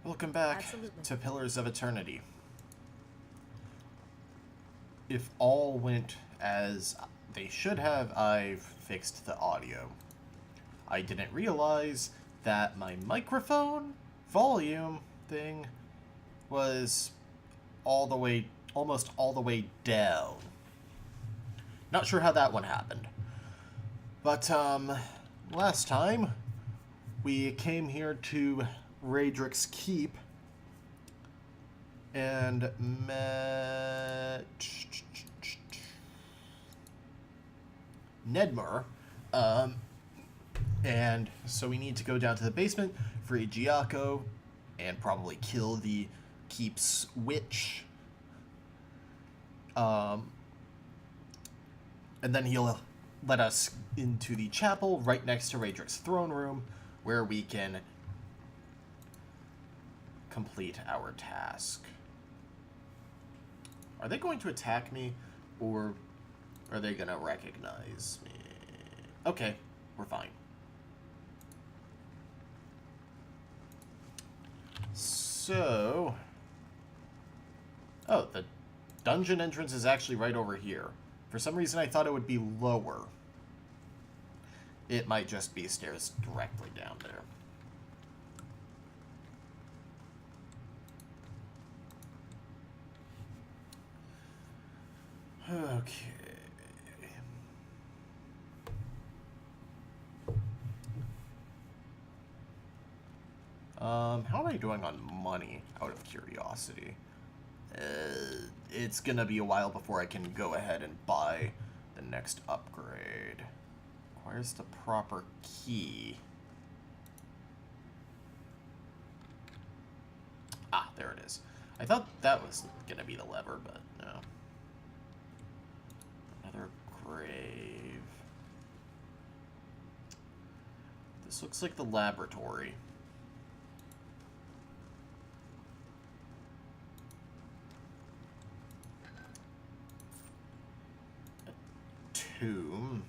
Welcome back Absolutely. to Pillars of Eternity. If all went as they should have, I've fixed the audio. I didn't realize that my microphone volume thing was almost all the way down. Not sure how that one happened. But, last time, we came here to Raedric's Keep and met Nedman. And so we need to go down to the basement, free Giacco, and probably kill the Keep's witch. And then he'll let us into the chapel right next to Raedric's throne room, where we can complete our task. Are they going to attack me, or are they going to recognize me? Okay, we're fine. So... oh, the dungeon entrance is actually right over here. For some reason, I thought it would be lower. It might just be stairs directly down there. Okay. How am I doing on money, out of curiosity? It's gonna be a while before I can go ahead and buy the next upgrade. Requires the proper key. Ah, there it is. I thought that was gonna be the lever, but no. Another grave. This looks like the laboratory. Tomb,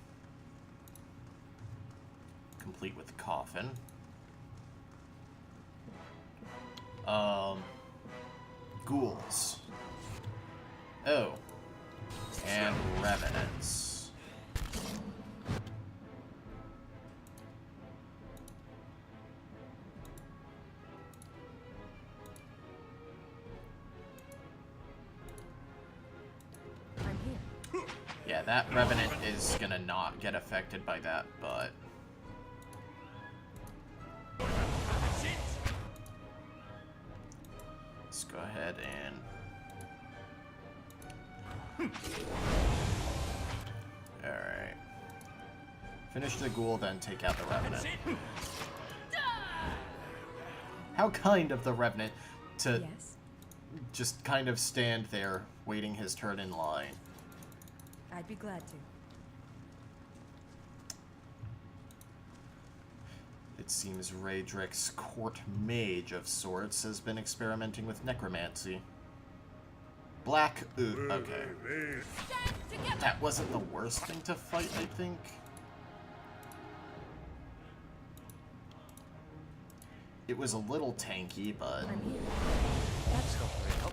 complete with coffin. Ghouls. Oh, and revenants. Yeah, that Revenant is gonna not get affected by that, but... let's go ahead and... alright. Finish the ghoul, then take out the Revenant. How kind of the Revenant to just kind of stand there, waiting his turn in line. I'd be glad to. It seems Raedric's court mage of sorts has been experimenting with necromancy. Black ooh, okay. That wasn't the worst thing to fight, I think. It was a little tanky, but... I'm here. That's hopefully help.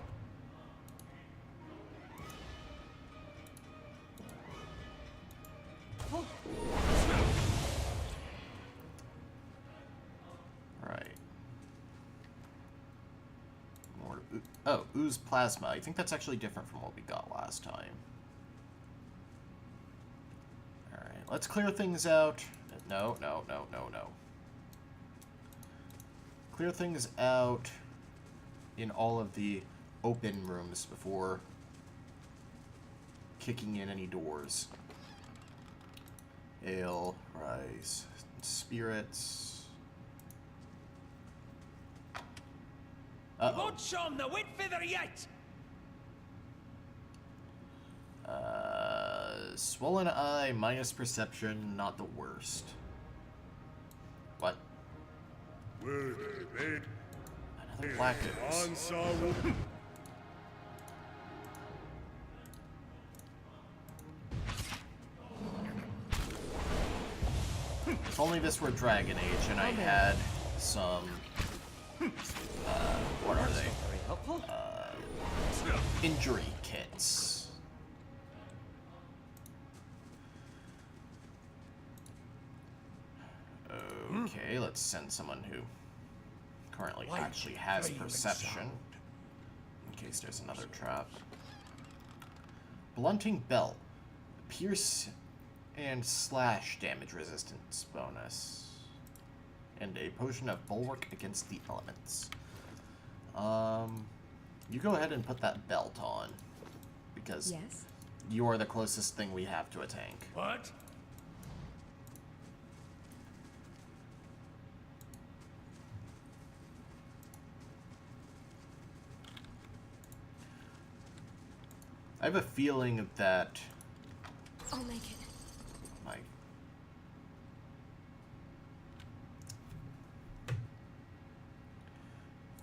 Right. More oh, ooze plasma. I think that's actually different from what we got last time. Alright, let's clear things out. No. Clear things out in all of the open rooms before kicking in any doors. Ale, rice, spirits. You won't show him the wit feather yet! Swollen eye, minus perception, not the worst. What? Another black ooze. If only this were Dragon Age and I had some What are they? Very helpful. Injury kits. Okay, let's send someone who currently actually has perception. In case there's another trap. Blunting belt. Pierce and slash damage resistance bonus. And a potion of bulwark against the elements. You go ahead and put that belt on. Because Yes? you are the closest thing we have to a tank. What? I have a feeling that I'll make it. my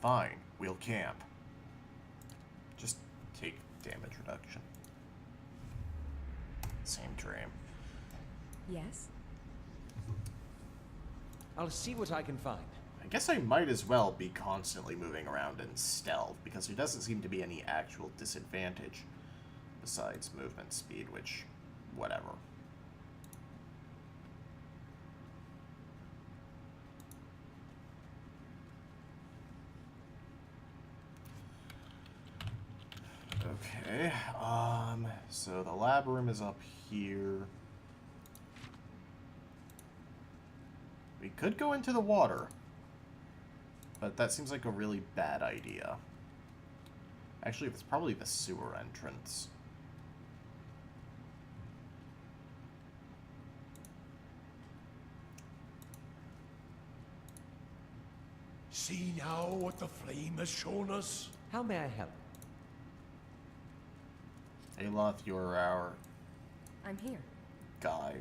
fine, we'll camp. Just take damage reduction. Same dream. Yes? I'll see what I can find. I guess I might as well be constantly moving around in stealth, because there doesn't seem to be any actual disadvantage besides movement speed, which, whatever. Okay, so the lab room is up here. We could go into the water, but that seems like a really bad idea. Actually, it's probably the sewer entrance. See now what the flame has shown us? How may I help? Aloth, you're our I'm here. guy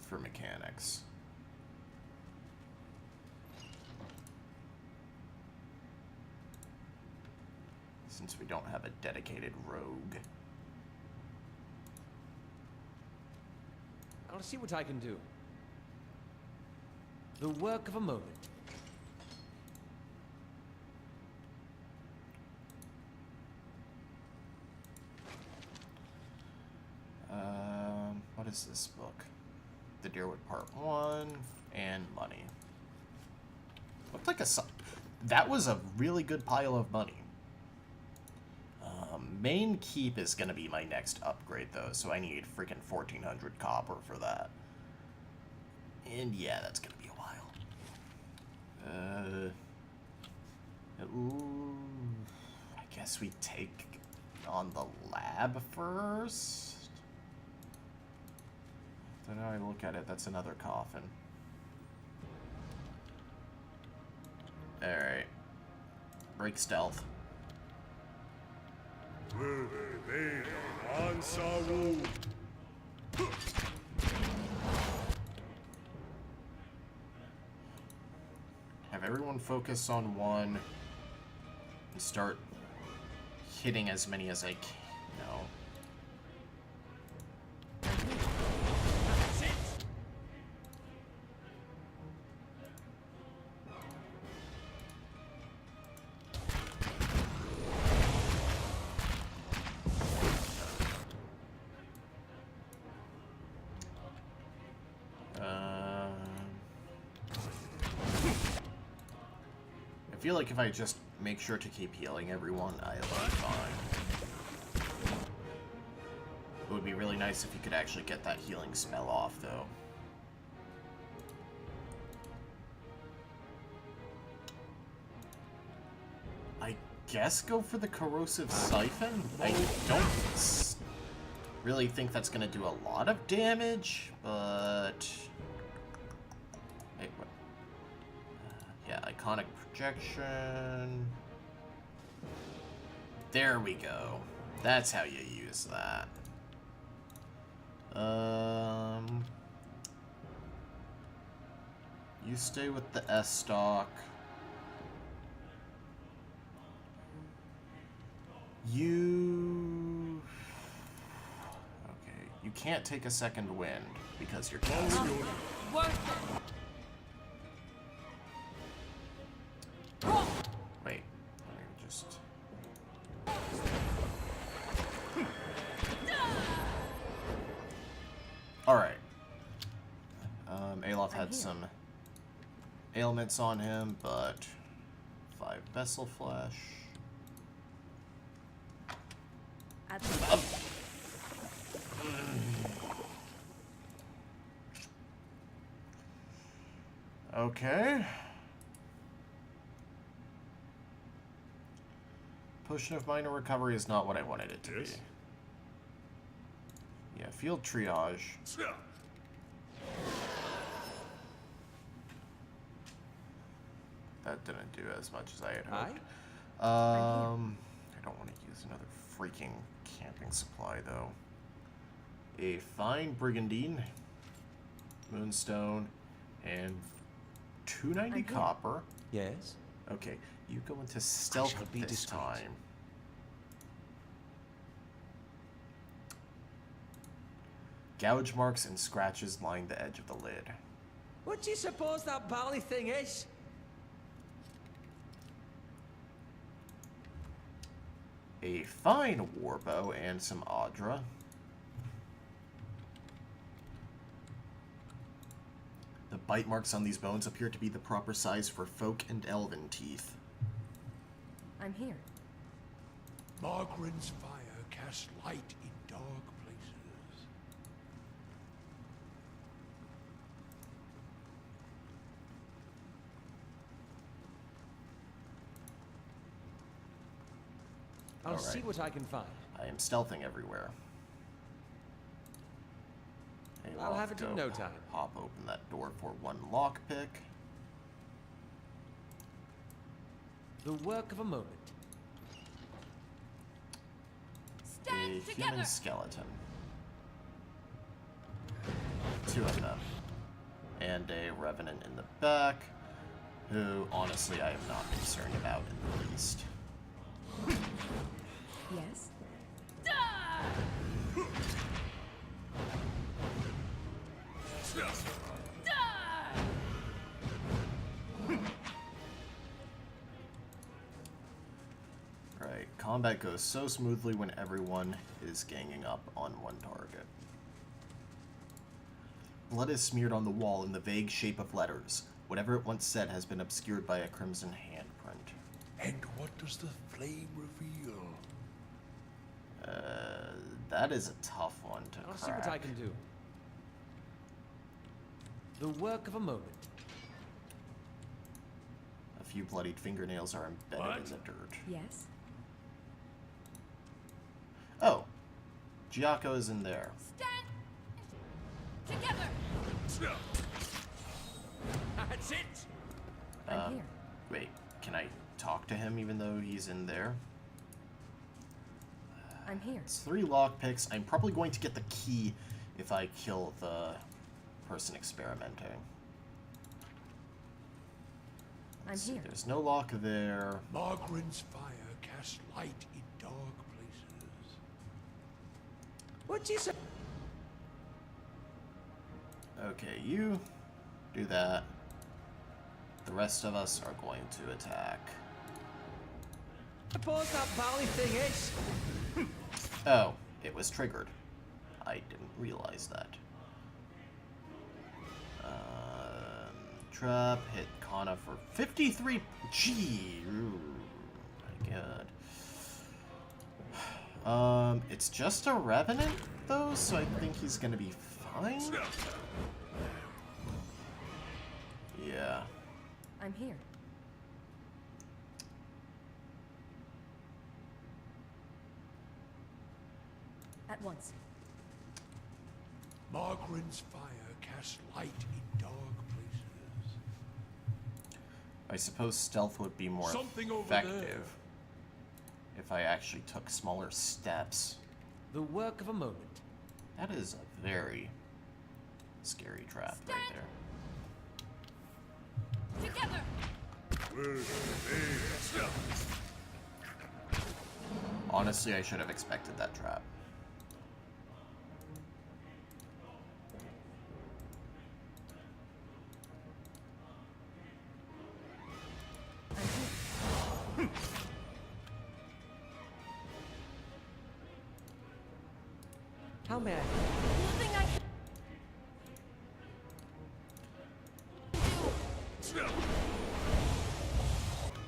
for mechanics. Since we don't have a dedicated rogue. I'll see what I can do. The work of a moment. What is this book? The Deerwood Part 1 and money. Looked like that was a really good pile of money. Main keep is gonna be my next upgrade though, so I need freaking 1400 copper for that. And yeah, that's gonna be a while. Ooh, I guess we take on the lab first. So now I look at it, that's another coffin. Alright. Break stealth. Have everyone focus on one and start hitting as many as I can. No. That's it! I feel like if I just make sure to keep healing everyone, I'll be fine. It would be really nice if you could actually get that healing spell off, though. I guess go for the corrosive siphon? I don't really think that's going to do a lot of damage, but... Wait, what? Yeah, iconic projection. There we go. That's how you use that. You stay with the S stock. You... Okay, you can't take a second wind because you're casting. here. some ailments on him, but 5 vessel flesh. At the Okay. Potion of minor recovery is not what I wanted it to be. Yeah, field triage. That didn't do as much as I had hoped. I don't want to use another freaking camping supply, though. A fine brigandine, moonstone, and 290 copper. Yes? Okay, you go into stealth shall be this discreet. time. Gouge marks and scratches line the edge of the lid. What do you suppose that bally thing is? A fine warbow and some Audra. The bite marks on these bones appear to be the proper size for folk and elven teeth. I'm here. Margaren's fire casts light in dark places. I'll All see right. what I can find. I am stealthing everywhere. Hey, I'll we'll have it to in go no time. Pop open that door for 1 lockpick. The work of a moment. A human skeleton. 2 of them. And a revenant in the back, who, honestly, I am not concerned about in the least. Yes? Right, combat goes so smoothly when everyone is ganging up on one target. Blood is smeared on the wall in the vague shape of letters. Whatever it once said has been obscured by a crimson handprint. And what does the flame reveal? That is a tough one to I'll crack. see what I can do. The work of a moment. A few bloodied fingernails are embedded What? in the dirt. Yes? Oh, Giacco is in there. Stand together. That's it! I'm here. Wait, can I talk to him even though he's in there? I'm here. It's 3 lockpicks. I'm probably going to get the key if I kill the person experimenting. I'm Let's see, here. there's no lock there. Margaren's fire casts light in dark places. What do you say? Okay, you do that. The rest of us are going to attack. Suppose that bally thing is? Oh, it was triggered. I didn't realize that. Trap, hit Kana for 53. Gee, ooh, my god. It's just a revenant though, so I think he's gonna be fine. Yeah. I'm here. At once. Margaren's fire casts light in dark places. I suppose stealth would be more Something over effective there. if I actually took smaller steps. The work of a moment. That is a very scary trap right there. Together. Honestly, I should have expected that trap. I'm here. How may I? Nothing I can.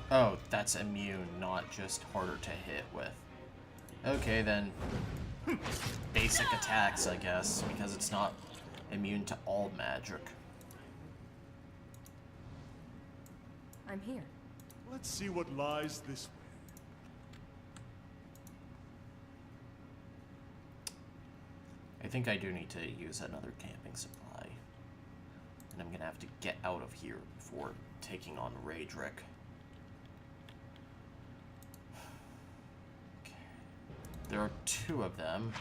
Oh, that's immune, not just harder to hit with. Okay, then. Basic attacks, I guess, because it's not immune to all magic. I'm here. Let's see what lies this way. I think I do need to use another camping supply. And I'm gonna have to get out of here before taking on Raedric. Okay. There are 2 of them.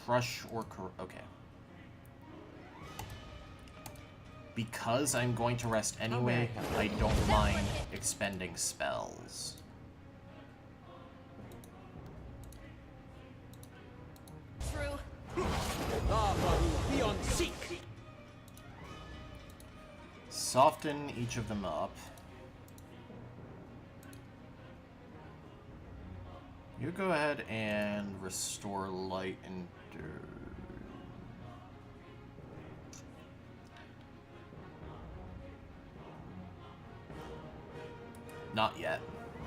Crush or okay. Because I'm going to rest anyway, I don't mind expending spells. True. Beyond seek. Soften each of them up. You go ahead and restore light and not yet.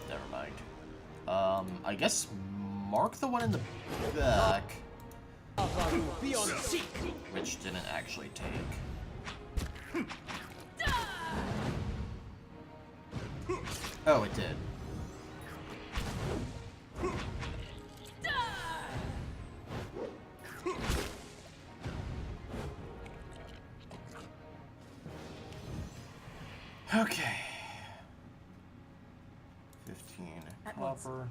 Never mind. I guess mark the one in the back, Beyond seek. which didn't actually take. Oh, it did. Okay. 15 At once. copper.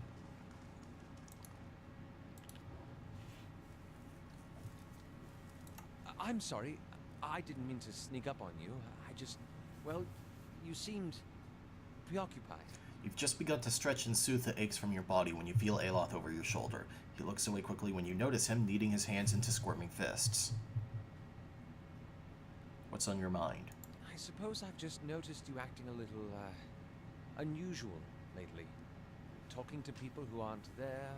I'm sorry. I didn't mean to sneak up on you. I just... Well, you seemed preoccupied. You've just begun to stretch and soothe the aches from your body when you feel Aloth over your shoulder. He looks away quickly when you notice him, kneading his hands into squirming fists. What's on your mind? I suppose I've just noticed you acting a little, unusual lately. Talking to people who aren't there,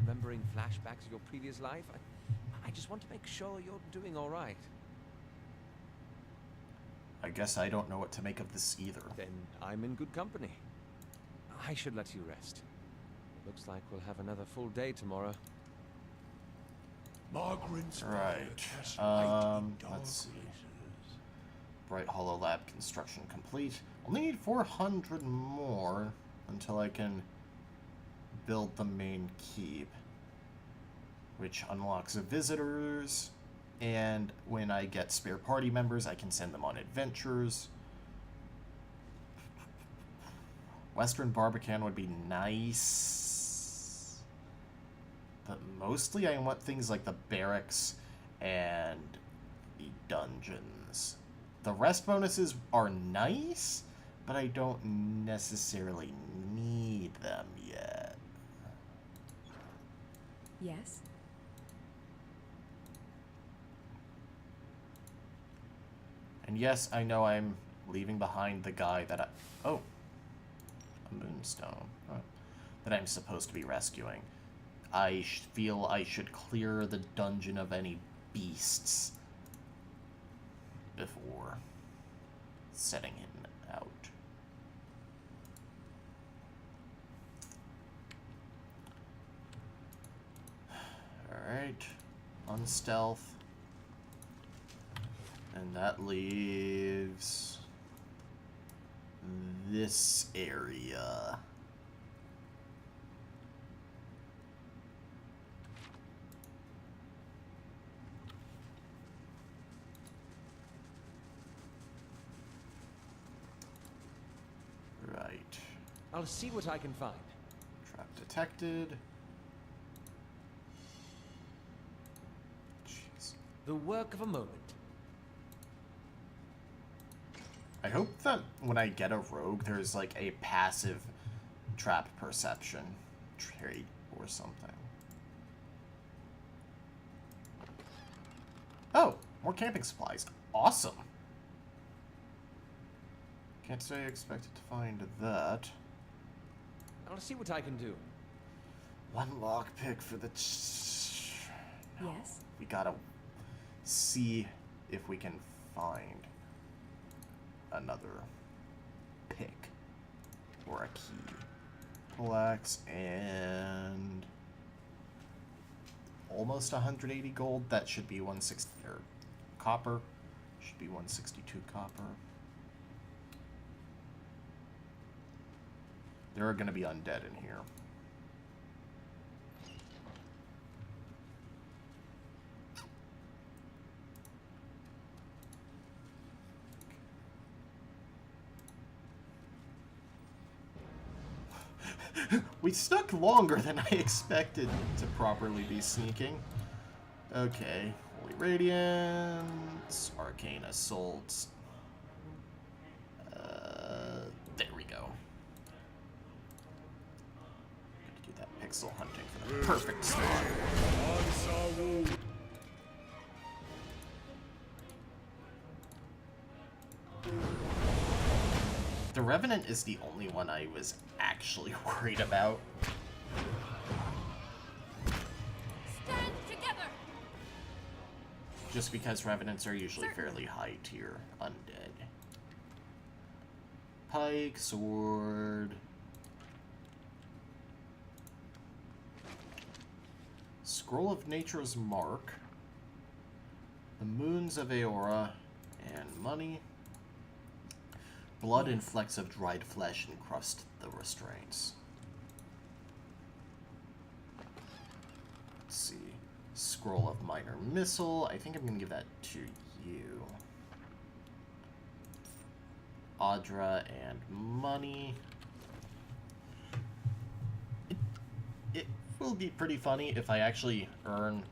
remembering flashbacks of your previous life. I just want to make sure you're doing all right. I guess I don't know what to make of this either. Then I'm in good company. I should let you rest. Looks like we'll have another full day tomorrow. Margaret's fire Right. casts light in dark Let's see. places. Bright Hollow Lab construction complete. Only need 400 more until I can build the main keep, which unlocks the visitors, and when I get spare party members, I can send them on adventures. Western Barbican would be nice, but mostly I want things like the barracks and the dungeons. The rest bonuses are nice, but I don't necessarily need them yet. Yes. And yes, I know I'm leaving behind the guy that I... Oh. A moonstone. Huh. That I'm supposed to be rescuing. I feel I should clear the dungeon of any beasts before setting him out. Alright. Unstealth. And that leaves this area. Right. I'll see what I can find. Trap detected. Jeez. The work of a moment. I hope that when I get a rogue, there's like a passive trap perception trait or something. Oh, more camping supplies. Awesome. Can't say I expected to find that. I'll see what I can do. One lockpick for the... Yes? We gotta see if we can find another pick or a key. Relax, and almost 180 gold. That should be 160, or copper. Should be 162 copper. There are going to be undead in here. We stuck longer than I expected to properly be sneaking. Okay. Holy Radiance, Arcane Assaults. There we go. Gonna do that pixel hunting for the perfect spot. The Revenant is the only one I was actually worried about. Stand together! Just because Revenants are usually fairly high tier undead. Pike, sword. Scroll of Nature's Mark. The Moons of Aora. And money. Blood and flecks of dried flesh encrust the restraints. Let's see. Scroll of Minor Missile. I think I'm going to give that to you. Audra and money. It will be pretty funny if I actually earn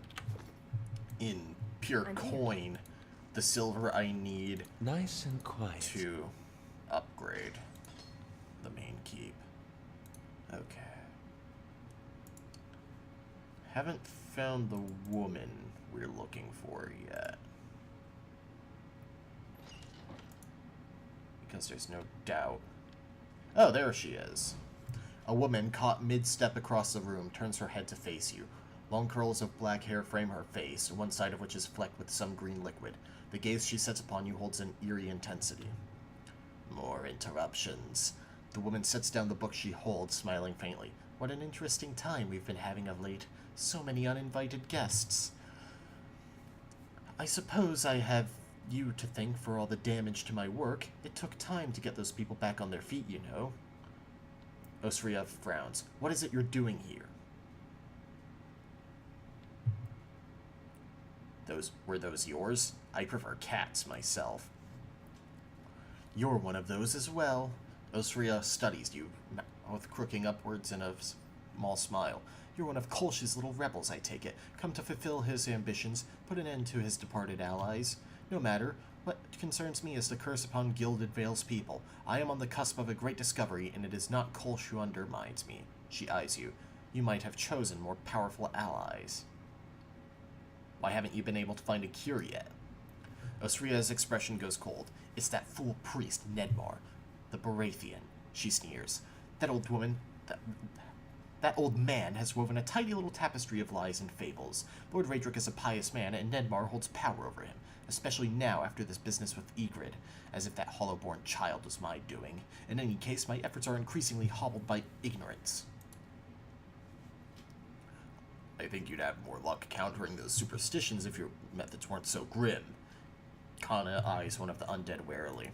in pure coin the silver I need Nice and quiet. to upgrade the main keep. Okay. Haven't found the woman we're looking for yet. Because there's no doubt. Oh, there she is. A woman caught mid-step across the room turns her head to face you. Long curls of black hair frame her face, one side of which is flecked with some green liquid. The gaze she sets upon you holds an eerie intensity. More interruptions. The woman sets down the book she holds, smiling faintly. What an interesting time we've been having of late. So many uninvited guests. I suppose I have you to thank for all the damage to my work. It took time to get those people back on their feet, you know. Osria frowns. What is it you're doing here? Were those yours? I prefer cats myself. You're one of those as well. Osria studies you, mouth crooking upwards in a small smile. You're one of Kolsch's little rebels, I take it, come to fulfill his ambitions, put an end to his departed allies. No matter. What concerns me is the curse upon Gilded Vale's people. I am on the cusp of a great discovery, and it is not Kolsch who undermines me. She eyes you. You might have chosen more powerful allies. Why haven't you been able to find a cure yet? Osria's expression goes cold. It's that fool priest, Nedman, the Baratheon. She sneers. That old woman... That old man has woven a tiny little tapestry of lies and fables. Lord Raedric is a pious man, and Nedman holds power over him, especially now after this business with Ygritte, as if that hollow-born child was my doing. In any case, my efforts are increasingly hobbled by ignorance. I think you'd have more luck countering those superstitions if your methods weren't so grim. Kana eyes one of the undead warily.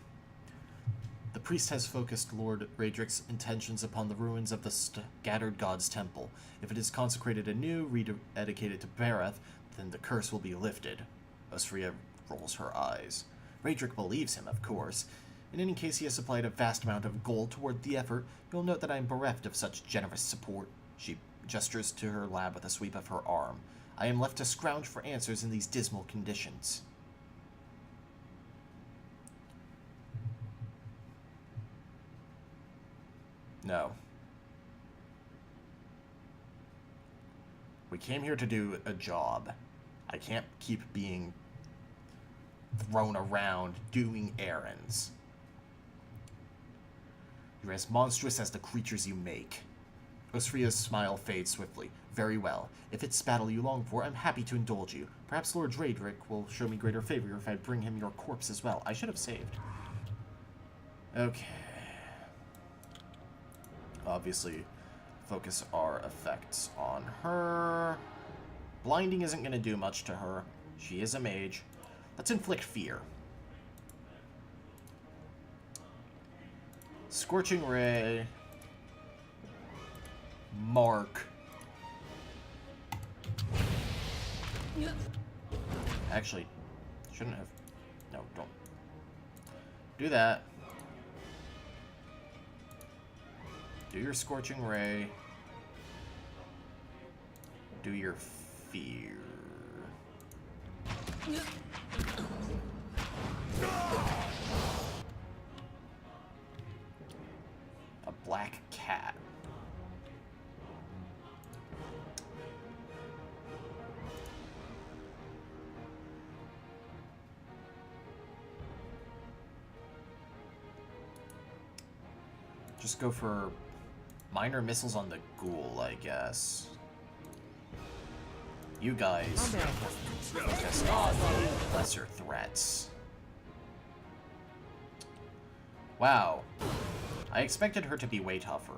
The priest has focused Lord Raedric's intentions upon the ruins of the scattered god's temple. If it is consecrated anew, rededicated to Bareth, then the curse will be lifted. Osria rolls her eyes. Raedric believes him, of course. In any case, he has supplied a vast amount of gold toward the effort. You'll note that I am bereft of such generous support. She gestures to her lab with a sweep of her arm. I am left to scrounge for answers in these dismal conditions. No. We came here to do a job. I can't keep being thrown around doing errands. You're as monstrous as the creatures you make. Osria's smile fades swiftly. Very well. If it's battle you long for, I'm happy to indulge you. Perhaps Lord Raedric will show me greater favor if I bring him your corpse as well. I should have saved. Okay. Obviously, focus our effects on her. Blinding isn't going to do much to her. She is a mage. Let's inflict fear. Scorching Ray. Mark. Actually, shouldn't have. No, don't. Do that. Do your Scorching Ray. Do your fear. A black cat. Just go for minor missiles on the ghoul, I guess. You guys focus on lesser threats. Wow. I expected her to be way tougher.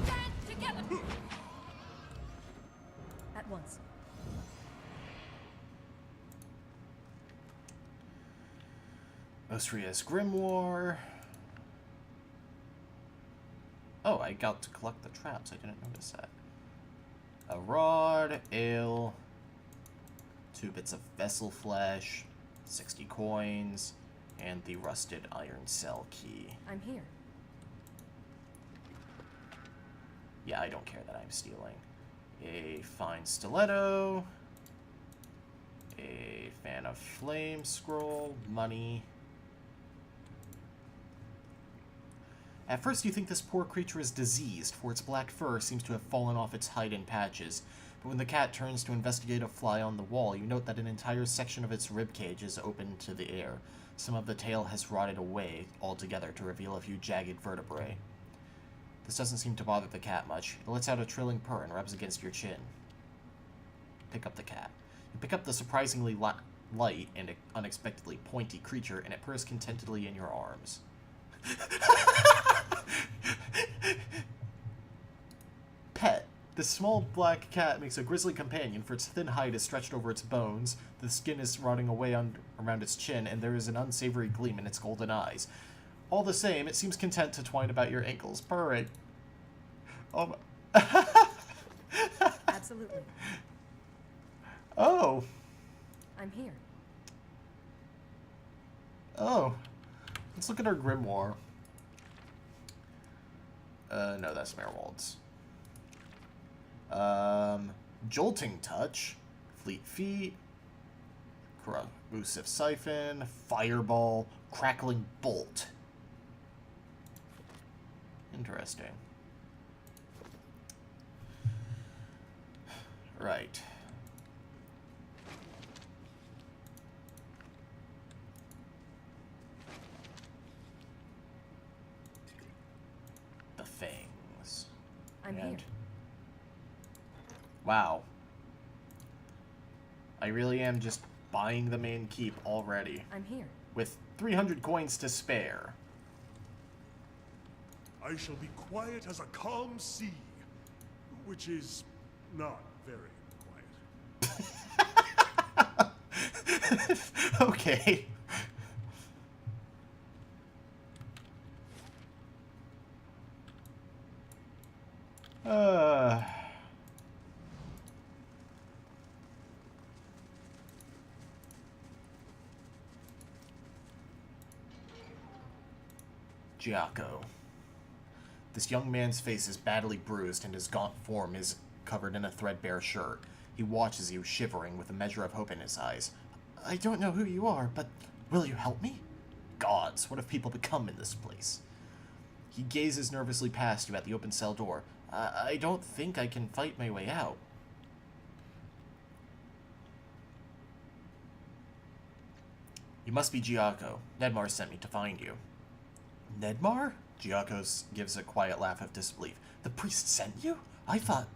Stand together. At once. Osria's Grimoire. Oh, I got to collect the traps. I didn't notice that. A rod, ale, 2 bits of vessel flesh, 60 coins, and the rusted iron cell key. I'm here. Yeah, I don't care that I'm stealing. A fine stiletto, a fan of flame scroll, money. At first you think this poor creature is diseased, for its black fur seems to have fallen off its hide in patches. But when the cat turns to investigate a fly on the wall, you note that an entire section of its ribcage is open to the air. Some of the tail has rotted away altogether to reveal a few jagged vertebrae. This doesn't seem to bother the cat much. It lets out a trilling purr and rubs against your chin. Pick up the cat. You pick up the surprisingly light and unexpectedly pointy creature, and it purrs contentedly in your arms. Pet. This small black cat makes a grisly companion, for its thin hide is stretched over its bones, the skin is rotting away around its chin, and there is an unsavory gleam in its golden eyes. All the same, it seems content to twine about your ankles, purring. Oh my... Absolutely. Oh. I'm here. Oh. Let's look at our grimoire. No, that's Merwald's. Jolting Touch, Fleet Feet, Corrosive Siphon, Fireball, Crackling Bolt. Interesting. Right. The Fangs. I'm here. Wow. I really am just buying the main keep already. I'm here. With 300 coins to spare. I shall be quiet as a calm sea, which is not very quiet. Okay. Giacco. This young man's face is badly bruised and his gaunt form is covered in a threadbare shirt. He watches you, shivering, with a measure of hope in his eyes. I don't know who you are, but will you help me? Gods, what have people become in this place? He gazes nervously past you at the open cell door. I don't think I can fight my way out. You must be Giacco. Nedmar sent me to find you. Nedmar? Giacco gives a quiet laugh of disbelief. The priest sent you? I thought...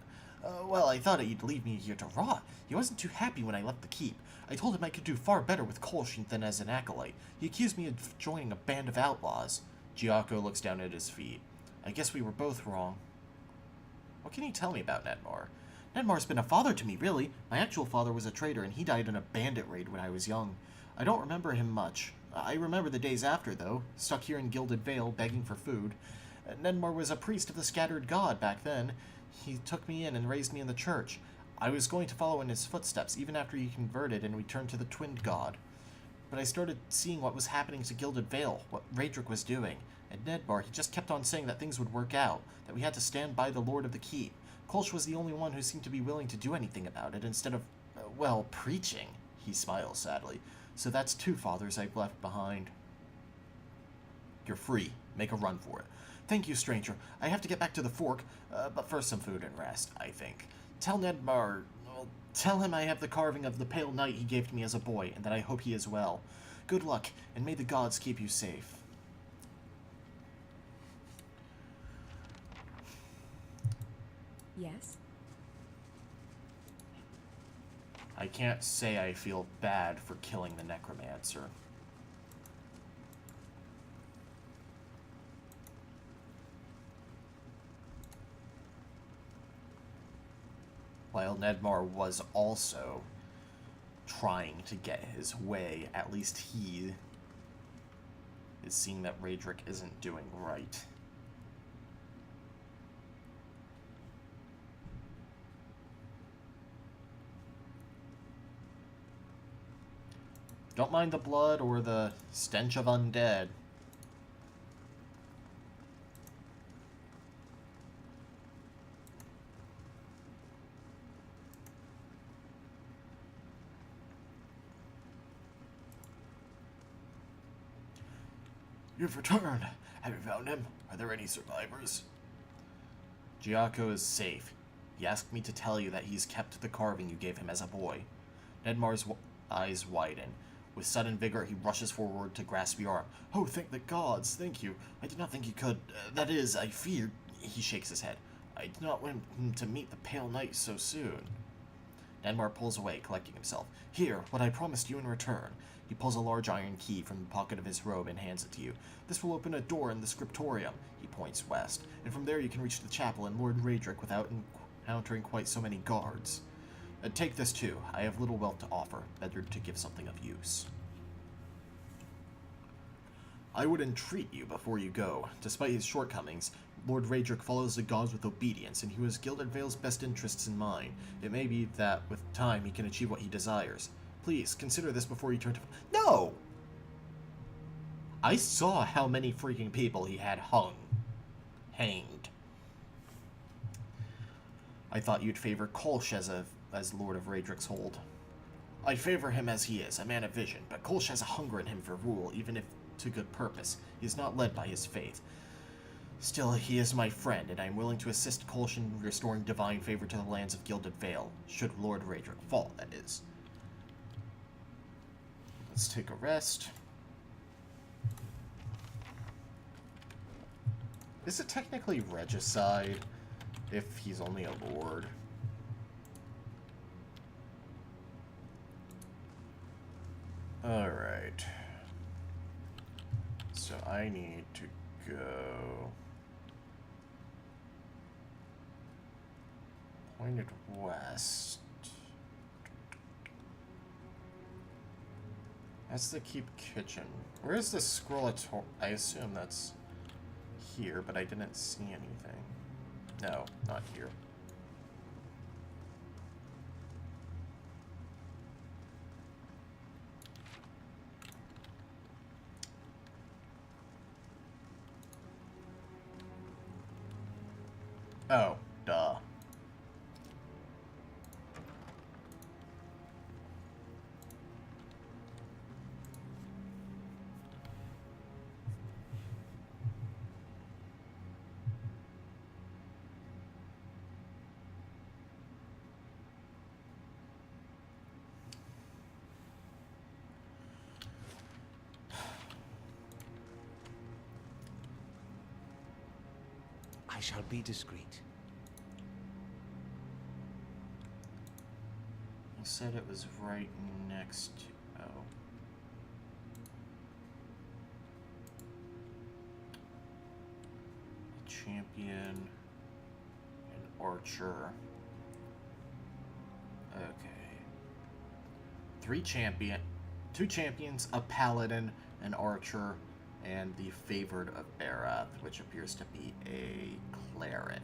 well, I thought he'd leave me here to rot. He wasn't too happy when I left the keep. I told him I could do far better with Kolsch than as an acolyte. He accused me of joining a band of outlaws. Giacco looks down at his feet. I guess we were both wrong. What can you tell me about Nedmar? Nedmar's been a father to me, really. My actual father was a traitor, and he died in a bandit raid when I was young. I don't remember him much. I remember the days after, though, stuck here in Gilded Vale, begging for food. Nedmar was a priest of the Scattered God back then. He took me in and raised me in the church. I was going to follow in his footsteps, even after he converted and returned to the Twinned God. But I started seeing what was happening to Gilded Vale, what Raedric was doing. And Nedmar, he just kept on saying that things would work out, that we had to stand by the Lord of the Keep. Kolsch was the only one who seemed to be willing to do anything about it, instead of, well, preaching. He smiles sadly. So that's 2 fathers I've left behind. You're free. Make a run for it. Thank you, stranger. I have to get back to the Fork, but first some food and rest, I think. Tell Nedmar... well, tell him I have the carving of the pale knight he gave to me as a boy, and that I hope he is well. Good luck, and may the gods keep you safe. Yes? I can't say I feel bad for killing the necromancer. While Nedmar was also trying to get his way, at least he is seeing that Raedric isn't doing right. Don't mind the blood or the stench of undead. You've returned. Have you found him? Are there any survivors? Giacco is safe. He asked me to tell you that he's kept the carving you gave him as a boy. Nedmar's eyes widen. With sudden vigor, he rushes forward to grasp your arm. Oh, thank the gods, thank you. I did not think you could. That is, I feared. He shakes his head. I did not want him to meet the Pale Knight so soon. Nedmar pulls away, collecting himself. Here, what I promised you in return. He pulls a large iron key from the pocket of his robe and hands it to you. This will open a door in the scriptorium. He points west. And from there you can reach the chapel and Lord Raedric without encountering quite so many guards. Take this too. I have little wealth to offer. Better to give something of use. I would entreat you before you go. Despite his shortcomings, Lord Raedric follows the gods with obedience, and he has Gilded Vale's best interests in mind. It may be that, with time, he can achieve what he desires. Please, consider this before you turn to... No! I saw how many freaking people he had hanged. I thought you'd favor Kolsch as Lord of Raedric's hold. I favor him as he is, a man of vision, but Kolsch has a hunger in him for rule, even if to good purpose. He is not led by his faith. Still, he is my friend, and I am willing to assist Kolsch in restoring divine favor to the lands of Gilded Vale, should Lord Raedric fall, that is. Let's take a rest. Is it technically regicide if he's only a lord? Alright. So I need to go... pointed west. That's the keep kitchen. Where's the scrollator? I assume that's here, but I didn't see anything. No, not here. Oh, duh. I shall be discreet. You said it was right next to... Oh. Champion, an archer. Okay. Two champions, a paladin, an archer, and the favored of Arath, which appears to be a cleric.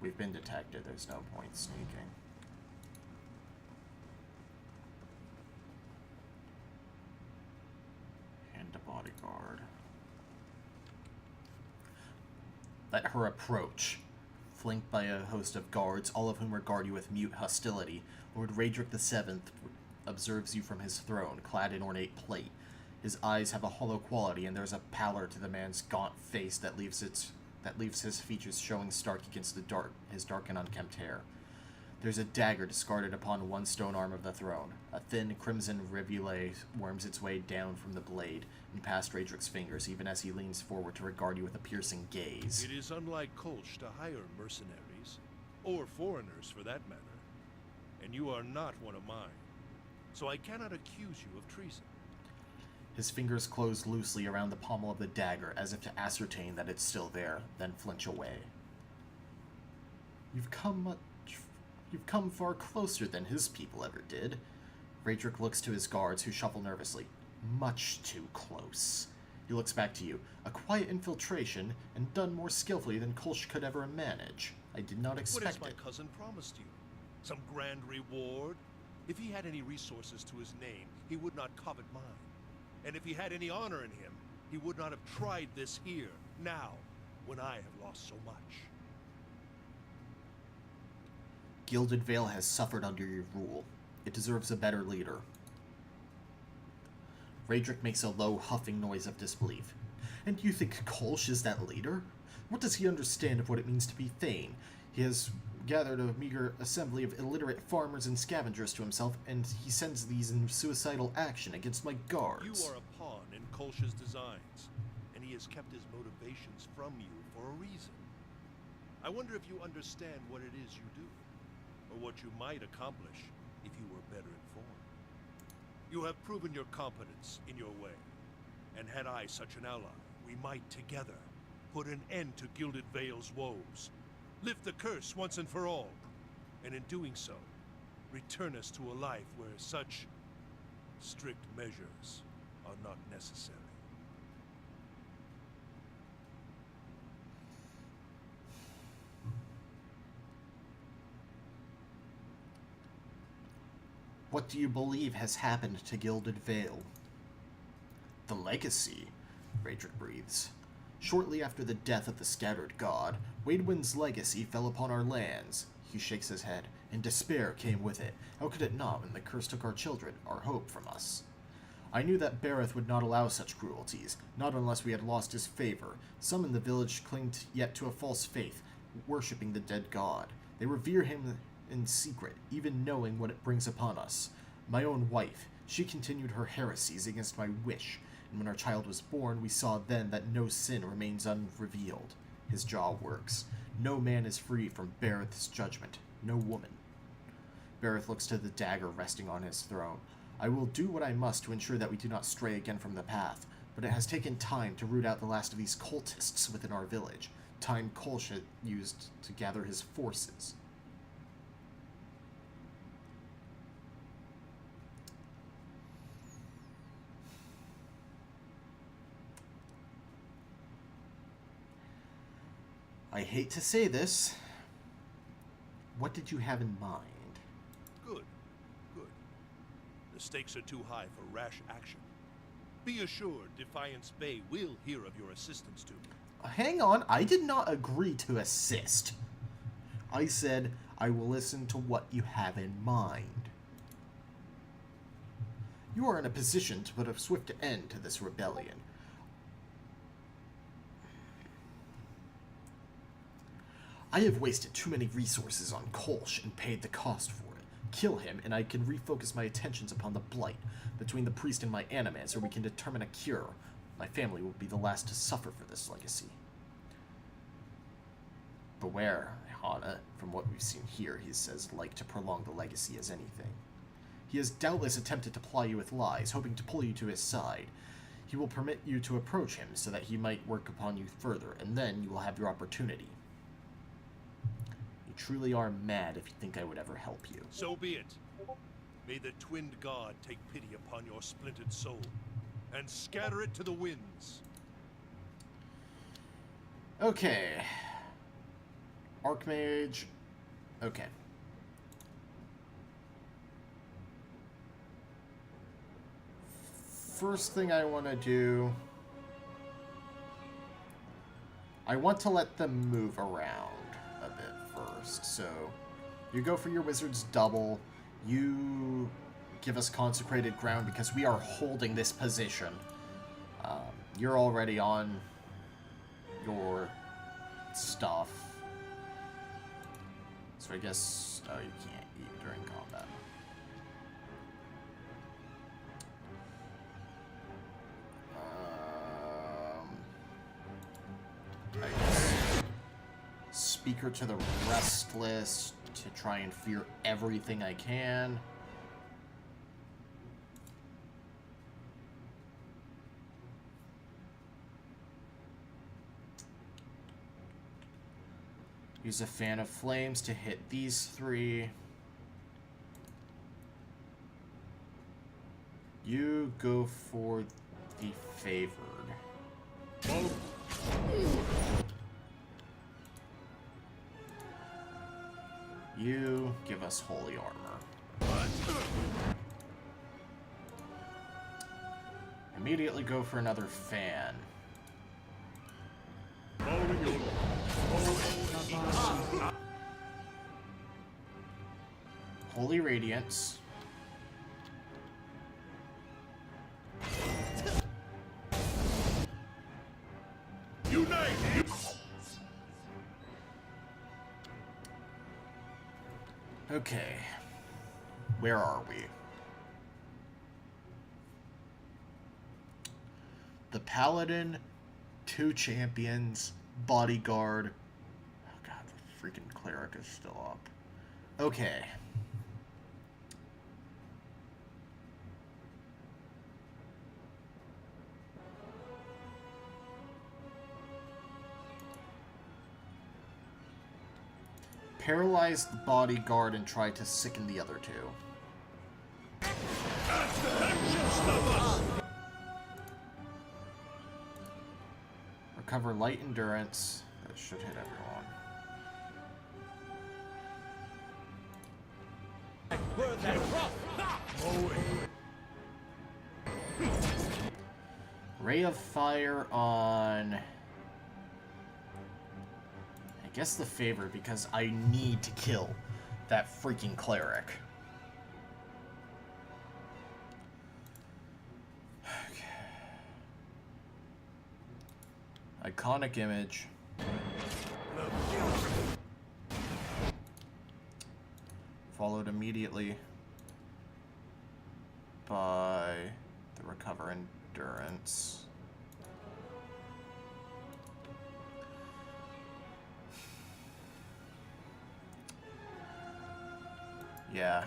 We've been detected, there's no point sneaking. And a bodyguard. Let her approach. Flanked by a host of guards, all of whom regard you with mute hostility, Lord Raedric VII observes you from his throne, clad in ornate plate. His eyes have a hollow quality, and there's a pallor to the man's gaunt face that leaves his features showing stark against his dark and unkempt hair. There's a dagger discarded upon one stone arm of the throne. A thin crimson rivulet worms its way down from the blade and past Raedric's fingers, even as he leans forward to regard you with a piercing gaze. It is unlike Kolsch to hire mercenaries, or foreigners for that matter. And you are not one of mine, so I cannot accuse you of treason. His fingers close loosely around the pommel of the dagger, as if to ascertain that it's still there, then flinch away. You've come far closer than his people ever did. Raedric looks to his guards, who shuffle nervously. Much too close. He looks back to you. A quiet infiltration, and done more skillfully than Kolsch could ever manage. I did not expect it. What has my cousin promised you? Some grand reward? If he had any resources to his name, he would not covet mine. And if he had any honor in him, he would not have tried this here, now, when I have lost so much. Gilded Vale has suffered under your rule. It deserves a better leader. Raedric makes a low, huffing noise of disbelief. And you think Kolsch is that leader? What does he understand of what it means to be Thane? He has gathered a meager assembly of illiterate farmers and scavengers to himself, and he sends these in suicidal action against my guards. You are a pawn in Kolsch's designs, and he has kept his motivations from you for a reason. I wonder if you understand what it is you do, or what you might accomplish if you were better informed. You have proven your competence in your way, and had I such an ally, we might together put an end to Gilded Vale's woes, lift the curse once and for all, and in doing so, return us to a life where such strict measures are not necessary. What do you believe has happened to Gilded Vale? The legacy, Raedric breathes. Shortly after the death of the scattered god, Waidwin's legacy fell upon our lands. He shakes his head, and despair came with it. How could it not when the curse took our children, our hope from us? I knew that Bareth would not allow such cruelties, not unless we had lost his favor. Some in the village cling yet to a false faith, worshipping the dead god. They revere him in secret, even knowing what it brings upon us. My own wife, she continued her heresies against my wish, and when our child was born, we saw then that no sin remains unrevealed. His jaw works. No man is free from Bareth's judgment. No woman. Bareth looks to the dagger resting on his throne. I will do what I must to ensure that we do not stray again from the path, but it has taken time to root out the last of these cultists within our village. Time Kolsch had used to gather his forces. I hate to say this. What did you have in mind? Good, good. The stakes are too high for rash action. Be assured Defiance Bay will hear of your assistance to me. Hang on, I did not agree to assist. I said I will listen to what you have in mind. You are in a position to put a swift end to this rebellion. I have wasted too many resources on Kolsch and paid the cost for it. Kill him, and I can refocus my attentions upon the blight. Between the priest and my Animancer, we can determine a cure. My family will be the last to suffer for this legacy. Beware, Hana. From what we've seen here, he says like to prolong the legacy as anything. He has doubtless attempted to ply you with lies, hoping to pull you to his side. He will permit you to approach him so that he might work upon you further, and then you will have your opportunity. You truly are mad if you think I would ever help you. So be it. May the twinned god take pity upon your splintered soul, and scatter it to the winds. Okay. Archmage. Okay. First thing I want to do... I want to let them move around a bit first. So, you go for your wizard's double. You give us consecrated ground because we are holding this position. You're already on your stuff. So I guess... Oh, you can't eat during combat. I guess... Speaker to the Restless to try and fear everything I can. Use a Fan of Flames to hit these three. You go for the Favored. You give us Holy Armor. Immediately go for another Fan. Holy Radiance. Unite! Okay. Where are we? The Paladin, 2 champions, bodyguard. Oh god, the freaking cleric is still up. Okay. Paralyze the bodyguard and try to sicken the other 2. Recover light endurance. That should hit everyone. Ray of Fire on... I guess the Favor, because I need to kill that freaking cleric. Okay. Iconic Image. Followed immediately by the Recover Endurance. Yeah.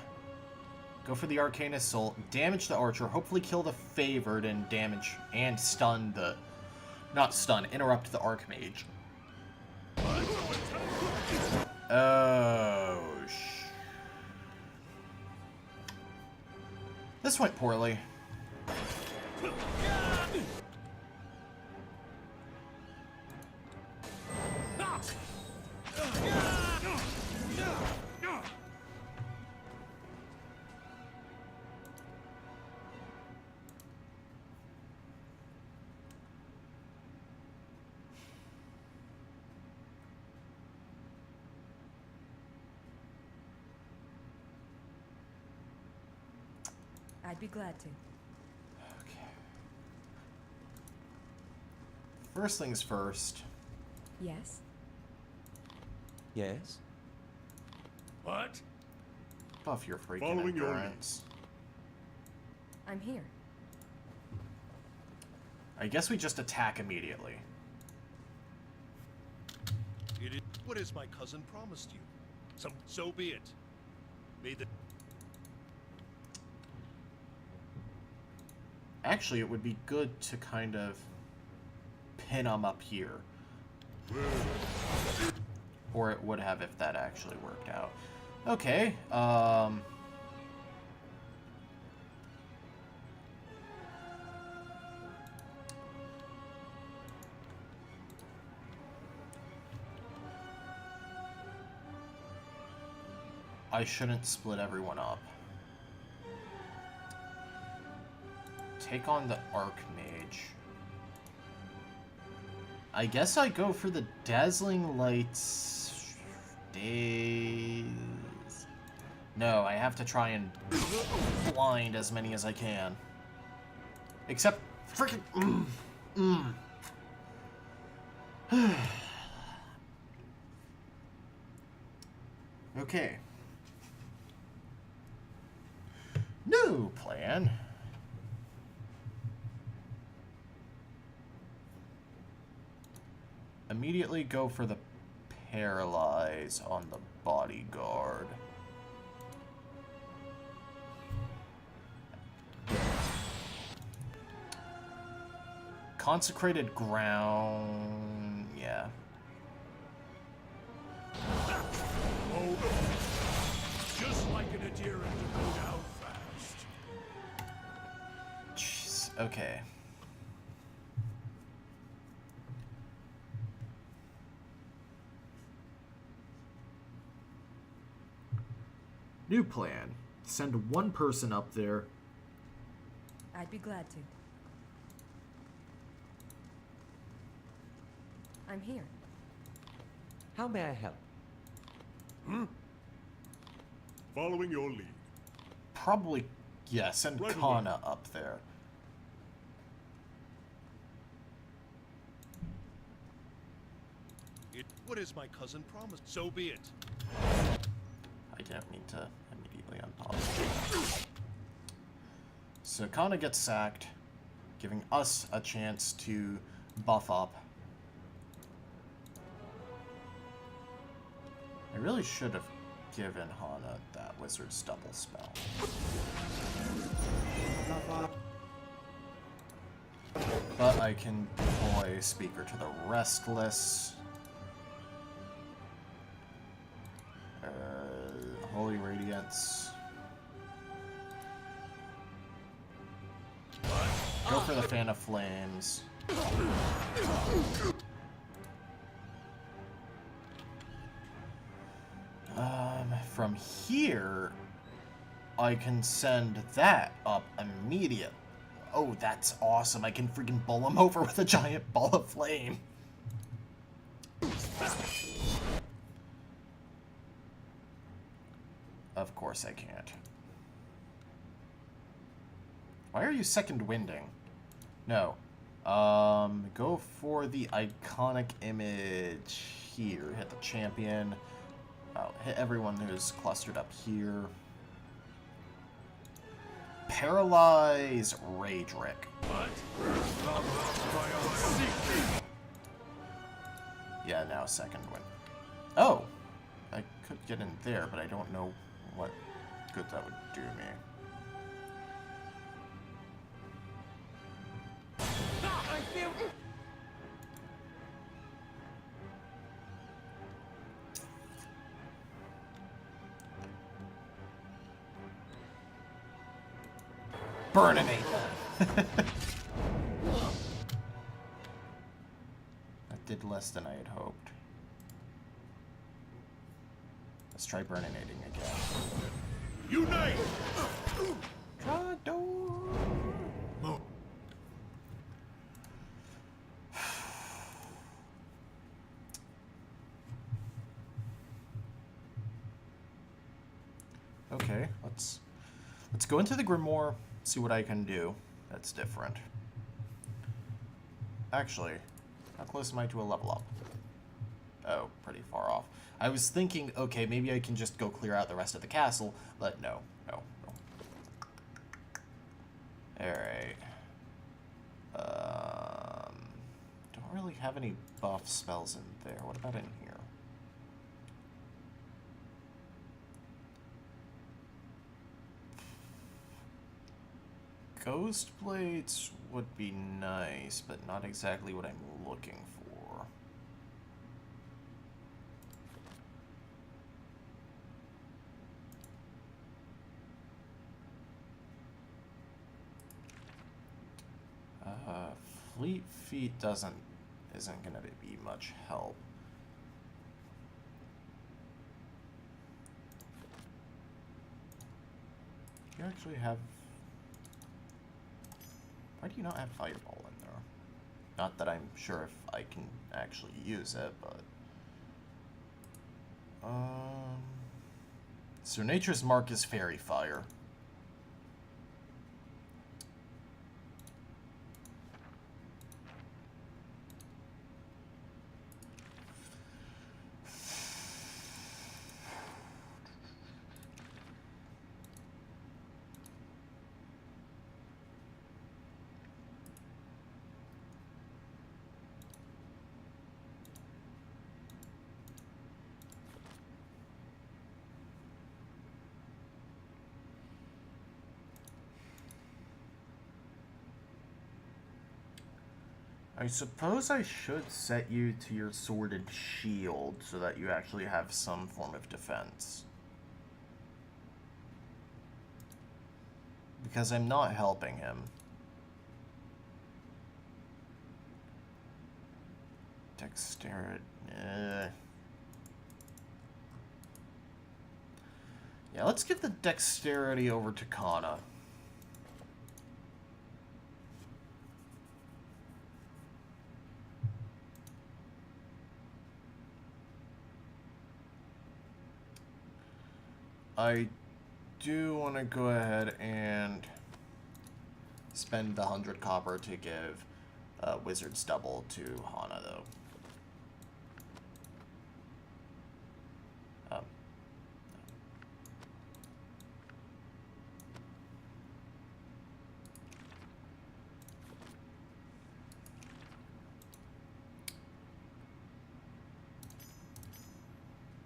Go for the Arcane Assault, damage the Archer, hopefully kill the Favored, and damage and stun the... Not stun, interrupt the Archmage. Oh, This went poorly. I'd be glad to. Okay. First things first. Yes? Yes? What? buff your freaking Following your lead. endurance. I'm here. I guess we just attack immediately. It is what has my cousin promised you. So be it. May the Actually, it would be good to kind of pin him up here. Or it would have if that actually worked out. Okay, I shouldn't split everyone up. Take on the Archmage. I guess I go for the Dazzling Lights. Days. No, I have to try and blind as many as I can. Except freaking. Okay. New plan. Immediately go for the paralyze on the bodyguard. Consecrated ground, yeah. Oh, just like an adherent to go down fast. Jeez, okay. New plan. Send one person up there. I'd be glad to. I'm here. How may I help? Following your lead. Probably, yeah, send Right Kana up there. what has my cousin promised? So be it. I don't need to immediately unpause. So Kana gets sacked, giving us a chance to buff up. I really should have given Hana that wizard's double spell. But I can deploy Speaker to the Restless. Holy Radiance. Go for the Fan of Flames. From here, I can send that up immediately. Oh, that's awesome. I can freaking bowl him over with a giant ball of flame. Of course I can't. Why are you second winding? No. Go for the iconic image here. Hit the champion. Oh, hit everyone who's clustered up here. Paralyze Raedric. Yeah, now second win. Oh! I could get in there, but I don't know what good that would do me. I feel... Burninate! That did less than I had hoped. Let's try burninating again. Unite! Trapdoor! Okay, let's go into the Grimoire, see what I can do. That's different. Actually, how close am I to a level up? Oh, pretty far off. I was thinking, okay, maybe I can just go clear out the rest of the castle, but no, no, no. Alright. Don't really have any buff spells in there. What about in here? Ghost Blades would be nice, but not exactly what I'm looking for. Fleet Feet isn't gonna be much help. You actually have... Why do you not have Fireball in there? Not that I'm sure if I can actually use it, but... So Nature's Mark is Fairy Fire. I suppose I should set you to your sword and shield so that you actually have some form of defense. Because I'm not helping him. Dexterity. Yeah, let's give the dexterity over to Kana. I do want to go ahead and spend the 100 copper to give Wizard's Double to Hana, though.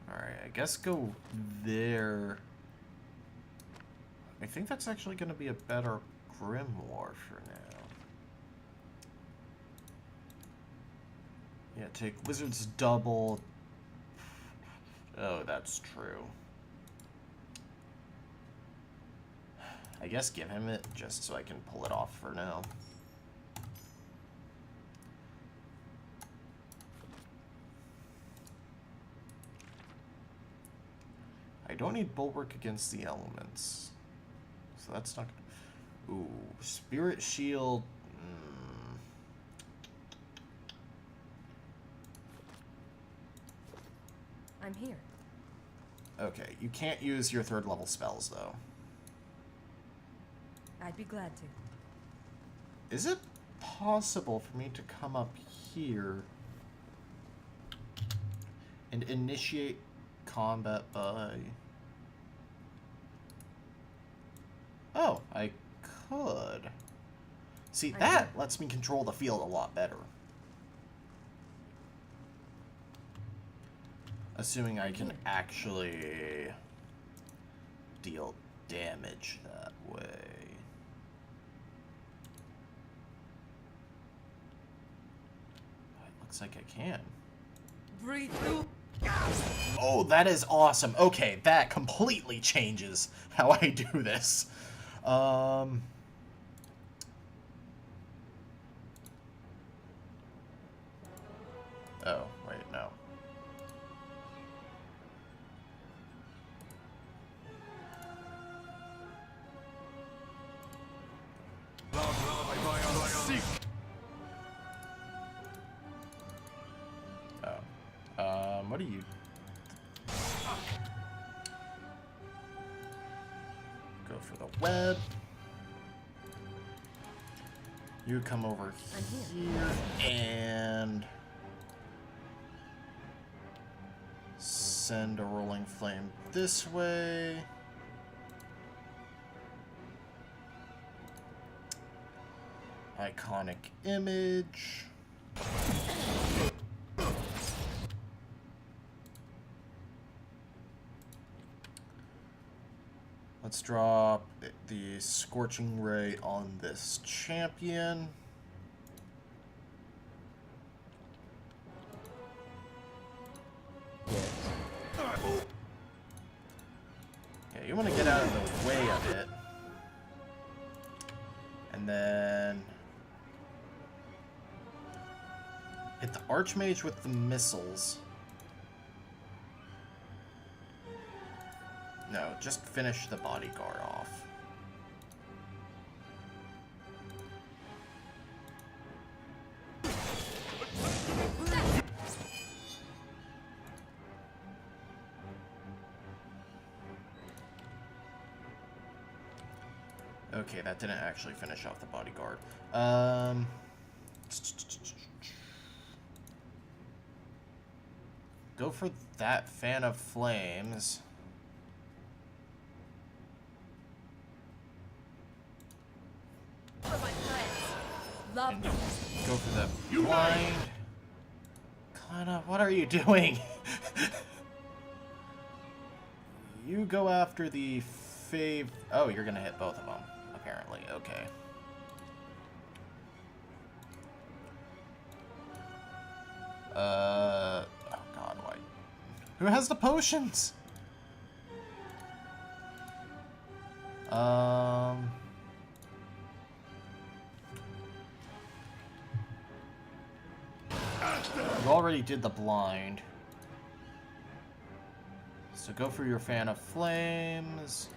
Alright, I guess go there. I think that's actually going to be a better Grimoire for now. Yeah, take Wizard's Double. Oh, that's true. I guess give him it just so I can pull it off for now. I don't need Bulwark against the elements. So that's not gonna... Ooh, Spirit Shield. I'm here. Okay, you can't use your 3rd level spells, though. I'd be glad to. Is it possible for me to come up here and initiate combat by... Oh, I could. See, that lets me control the field a lot better. Assuming I can actually deal damage that way. It looks like I can. Breathe through. Oh, that is awesome. Okay, that completely changes how I do this. Oh, wait, no. Oh. What are you... Go for the web. You come over here and... send a rolling flame this way. Iconic image. Let's drop the Scorching Ray on this champion. Yeah, you want to get out of the way of it. And then hit the Archmage with the missiles. No, just finish the bodyguard off. Okay, that didn't actually finish off the bodyguard. Go for that Fan of Flames. For my friends. Love And them. go for the blind. Kinda, what are you doing? You go after the fave. Oh, you're gonna hit both of them, apparently. Okay. Oh god, why? Who has the potions? You already did the blind. So go for your Fan of Flames.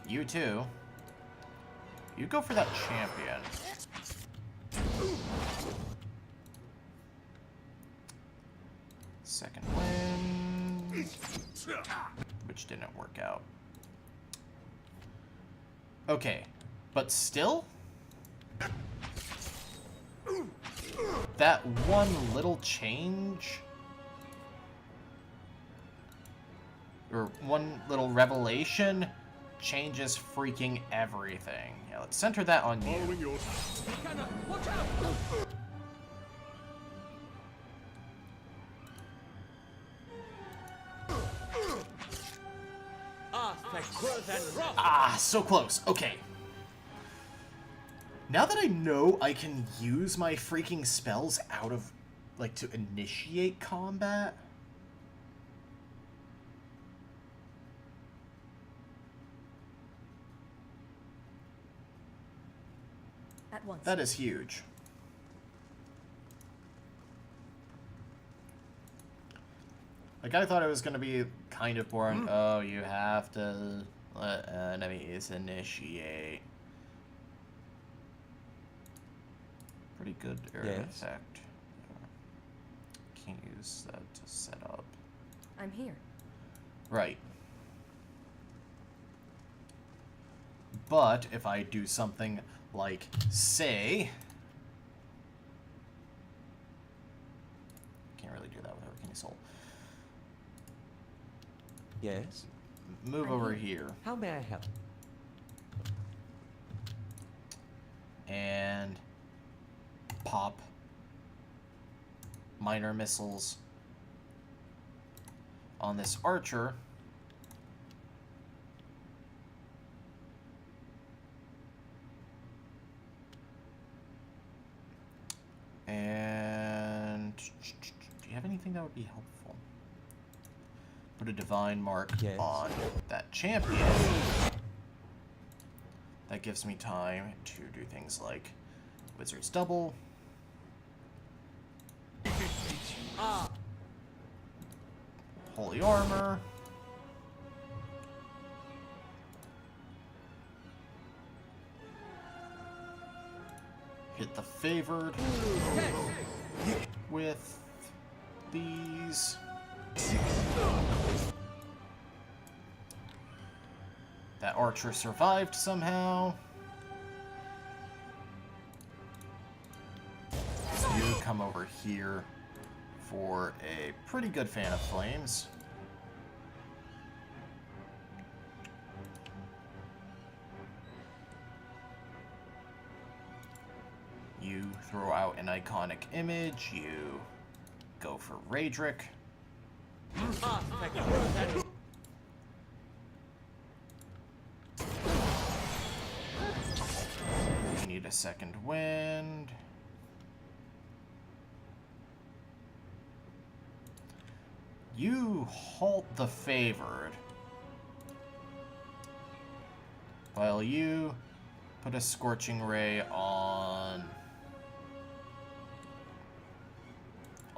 You too. You go for that champion. Second wind. Which didn't work out. Okay. But still? That one little change, or one little revelation, changes freaking everything. Yeah, let's center that on you. Watch out! Ah, so close. Okay. Now that I know I can use my freaking spells out of, like, to initiate combat. At once. That is huge. Like, I thought it was going to be kind of boring. Oh, you have to let enemies initiate. Pretty good area effect. Can't use that to set up. I'm here. Right. But if I do something like, say... Can't really do that with Hurricane Soul. Yes? Move over here. How may I help? And pop minor missiles on this archer. And do you have anything that would be helpful? Put a divine mark on that champion. That gives me time to do things like Wizard's Double. Holy Armor. Hit the Favored with these. That archer survived somehow. You come over here for a pretty good fan of flames. You throw out an iconic image, you go for Raedric. You need a second wind. You halt the favored, while you put a scorching ray on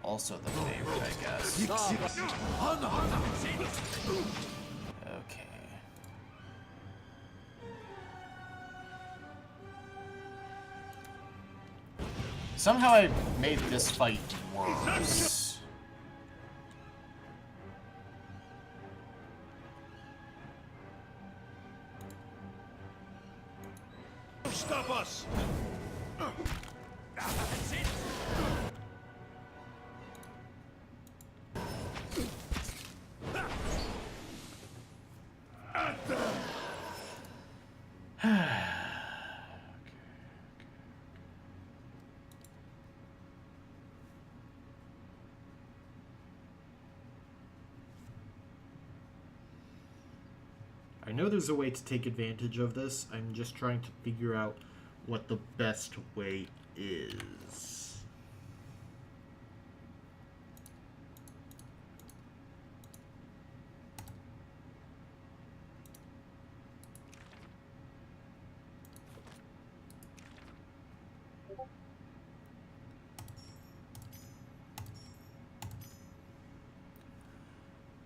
also the favored, I guess. Okay. Somehow I made this fight worse. Stop us! That's it. I know there's a way to take advantage of this. I'm just trying to figure out what the best way is.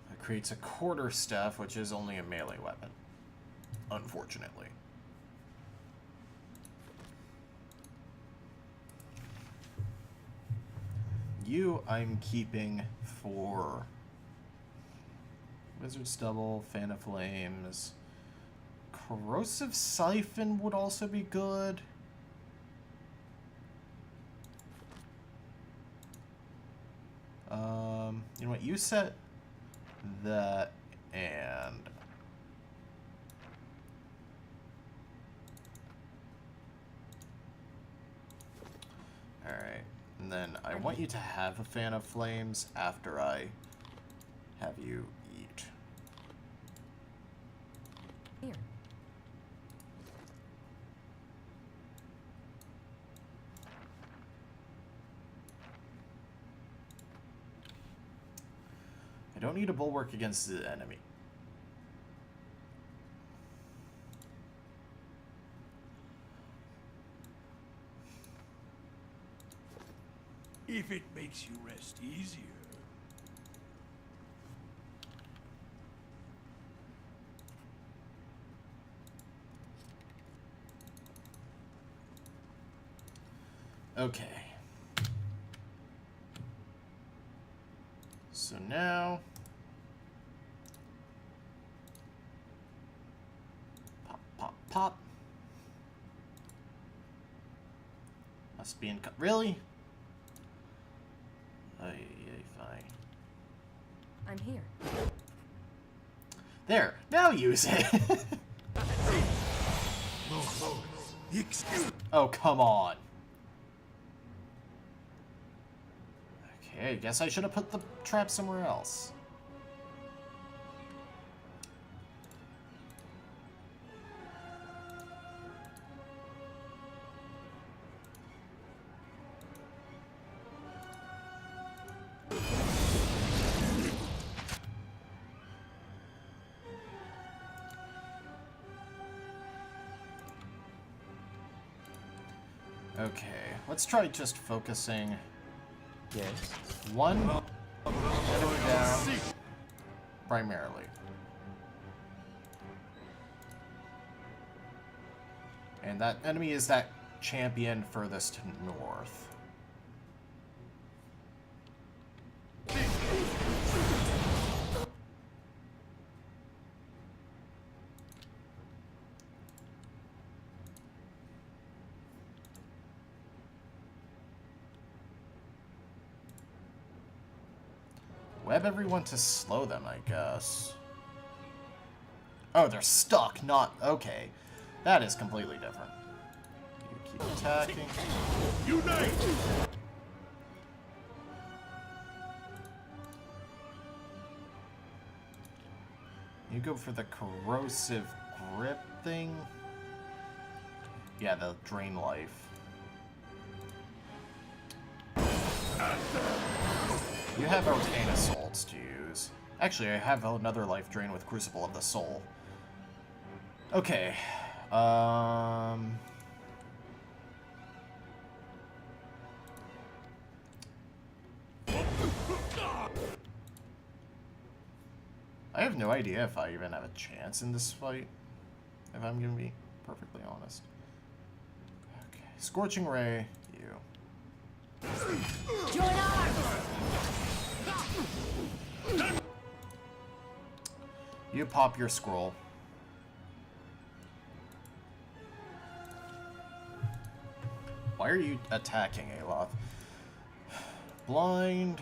That creates a quarterstaff, which is only a melee weapon, unfortunately. You, I'm keeping for Wizard Stubble, Fan of Flames. Corrosive Siphon would also be good. You know what? You set that and alright. And then I want you to have a Fan of Flames after I have you eat. Here. I don't need a bulwark against the enemy. If it makes you rest easier. Okay. So now pop, pop, pop. Must be in. Really? Fine. I'm here. There. Now use it. Oh, come on. Okay, I guess I should have put the trap somewhere else. Okay, let's try just focusing. Yes. One enemy down, primarily. And that enemy is that champion furthest north. Web everyone to slow them, I guess. Oh, they're stuck, not... Okay. That is completely different. You keep attacking. Unite! You go for the corrosive grip thing. Yeah, the drain life. You have Arcane Assaults to use. Actually, I have another life drain with Crucible of the Soul. Okay. I have no idea if I even have a chance in this fight, if I'm gonna be perfectly honest. Okay, Scorching Ray, you. Join arms! You pop your scroll. Why are you attacking, Aloth? Blind.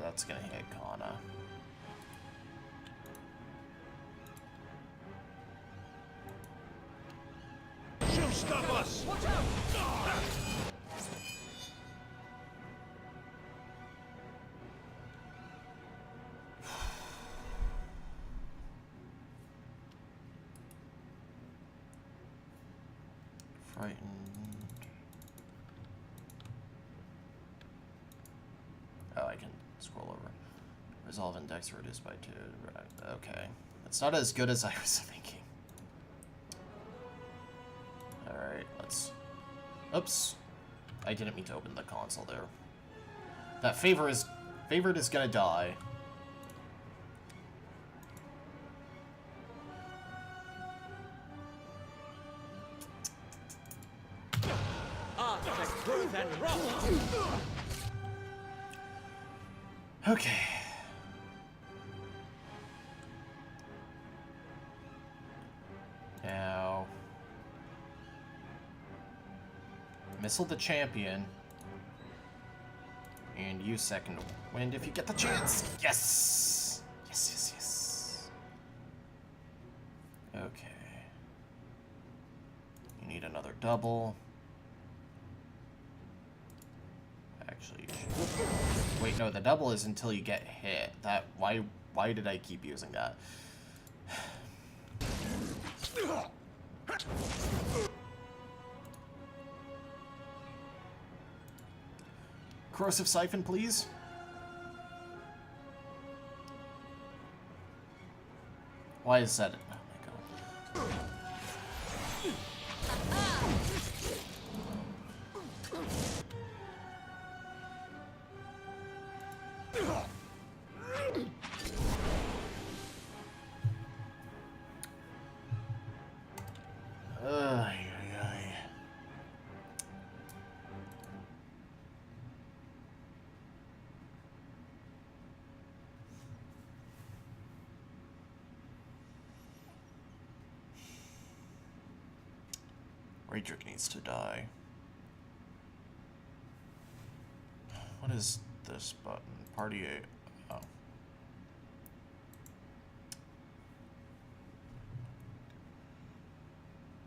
That's gonna hit Kana. She'll stop us! Watch out! Frightened. Oh, I can scroll over. Resolve index reduced by 2. Right, okay. That's not as good as I was thinking. Alright, let's... Oops. I didn't mean to open the console there. That Favored is gonna die. Architect truth and wrong! Okay. Now... Missile the champion. And use second wind if you get the chance. Yes! Yes, yes, yes. Okay. You need another double. Actually, you should... Wait, no, the double is until you get hit. That... Why did I keep using that? Corrosive Siphon, please. Why is that? Oh my god. Ay, ay, ay. Raedric needs to die. What is this button? Party 8. Oh.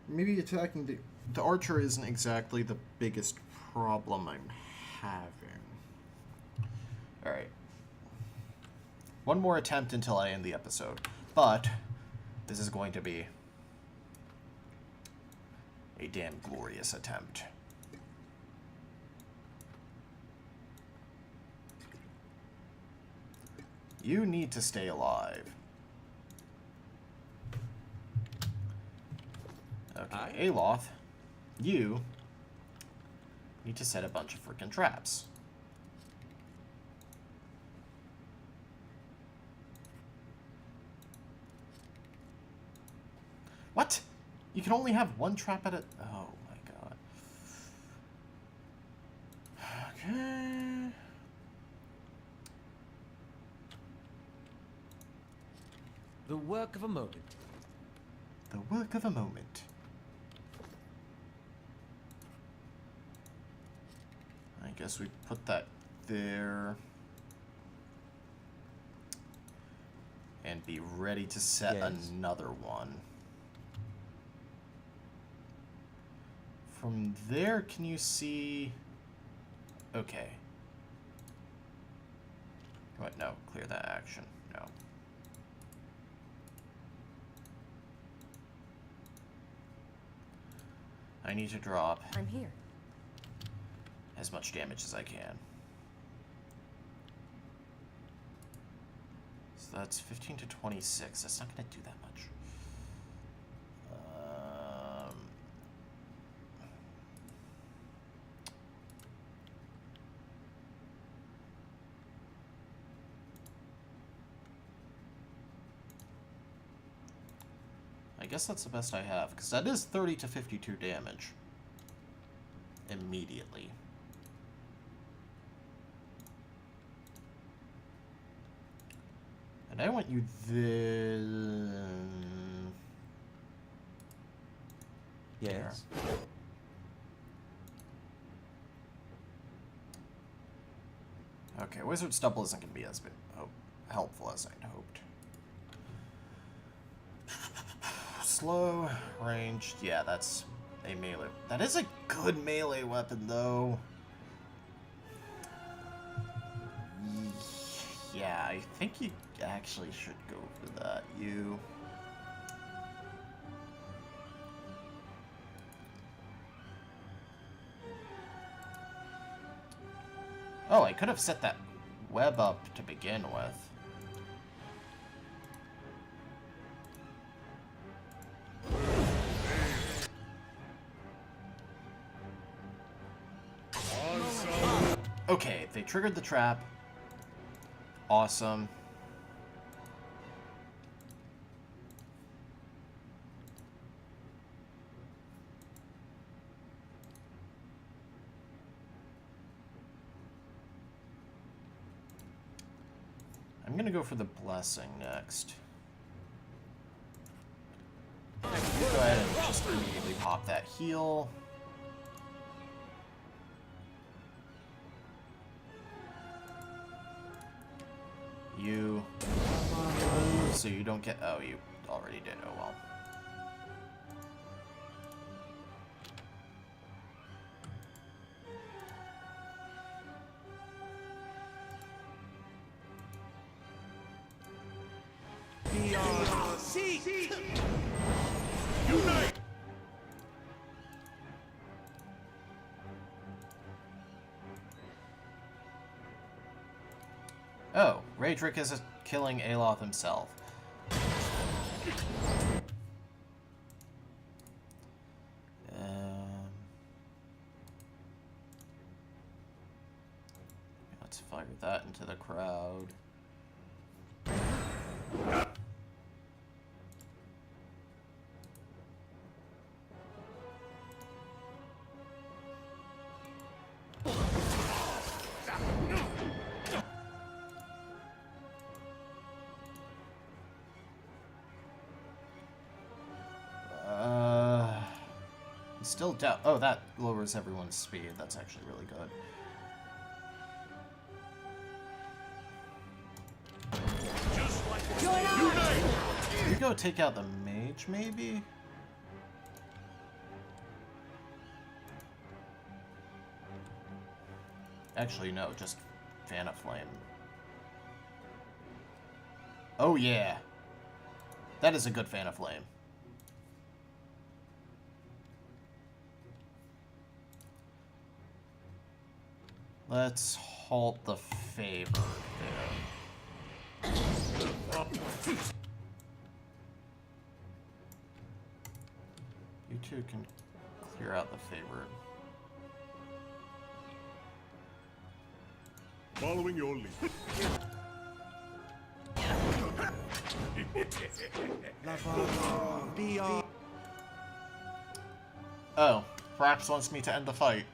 Maybe attacking the archer isn't exactly the biggest problem I'm having. Alright. One more attempt until I end the episode. But this is going to be a damn glorious attempt. You need to stay alive. Okay, Aloth, you need to set a bunch of freaking traps. What? You can only have one trap at a... Oh my god. Okay. The work of a moment. The work of a moment. I guess we put that there. And be ready to set another one. From there, can you see... Okay. What? No, clear that action. No. I need to drop I'm here. as much damage as I can. So that's 15 to 26. That's not going to do that much. I guess that's the best I have, because that is 30 to 52 damage. Immediately. And I want you there. Yes. Okay, Wizard's Double isn't going to be as helpful as I'd hoped. Slow, ranged, yeah, that's a melee. That is a good melee weapon, though. Yeah, I think you actually should go for that. You... Oh, I could have set that web up to begin with. Okay, they triggered the trap. Awesome. I'm gonna go for the blessing next. Go ahead and just immediately pop that heal. You... So you don't get... Oh, you already did. Oh, well. Unite! Oh, Raedric is killing Aloth himself. Let's fire that into the crowd. Still down. Oh, that lowers everyone's speed. That's actually really good. You go take out the mage, maybe? Actually, no, just Fan of Flame. Oh, yeah. That is a good Fan of Flame. Let's halt the favor there. You two can clear out the favorite. Following your lead. Oh, Frax wants me to end the fight.